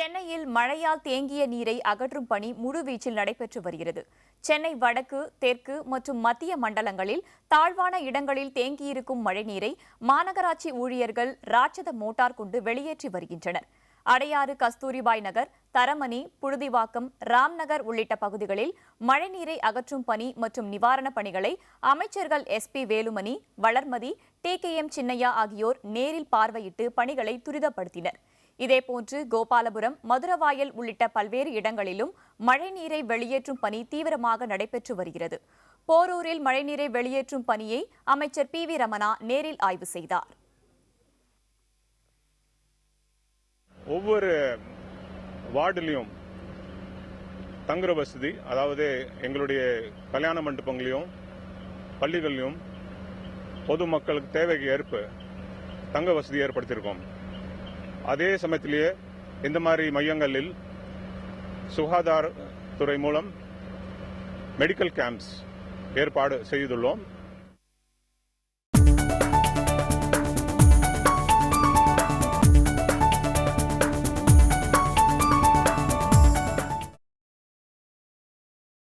சென்னையில் மழையால் தேங்கிய நீரை அகற்றும் பணி முழுவீச்சில் நடைபெற்று வருகிறது. சென்னை வடக்கு, தெற்கு மற்றும் மத்திய மண்டலங்களில் தாழ்வான இடங்களில் தேங்கியிருக்கும் மழைநீரை மாநகராட்சி ஊழியர்கள் ராட்சத மோட்டார் கொண்டு வெளியேற்றி வருகின்றனர். அடையாறு, கஸ்தூரிபாய் நகர், தரமணி, புழுதிவாக்கம், ராம்நகர் உள்ளிட்ட பகுதிகளில் மழைநீரை அகற்றும் பணி மற்றும் நிவாரணப் பணிகளை அமைச்சர்கள் SP வேலுமணி, வளர்மதி, TKM சின்னையா ஆகியோர் நேரில் பார்வையிட்டு பணிகளை துரிதப்படுத்தினர். இதேபோன்று கோபாலபுரம், மதுரவாயல் உள்ளிட்ட பல்வேறு இடங்களிலும் மழைநீரை வெளியேற்றும் பணி தீவிரமாக நடைபெற்று வருகிறது. போரூரில் மழைநீரை வெளியேற்றும் பணியை அமைச்சர் PV ரமணா நேரில் ஆய்வு செய்தார். ஒவ்வொரு வார்டிலையும் தங்குற வசதி, அதாவது எங்களுடைய கல்யாண மண்டபங்களையும் பள்ளிகளையும் பொதுமக்களுக்கு தேவைக்கு ஏற்ப தங்க வசதி ஏற்படுத்தியிருக்கோம். அதே சமயத்திலேயே இந்த மாதிரி மையங்களில் சுகாதாரத்துறை மூலம் மெடிக்கல் கேம்ப்ஸ் ஏற்பாடு செய்துள்ளோம்.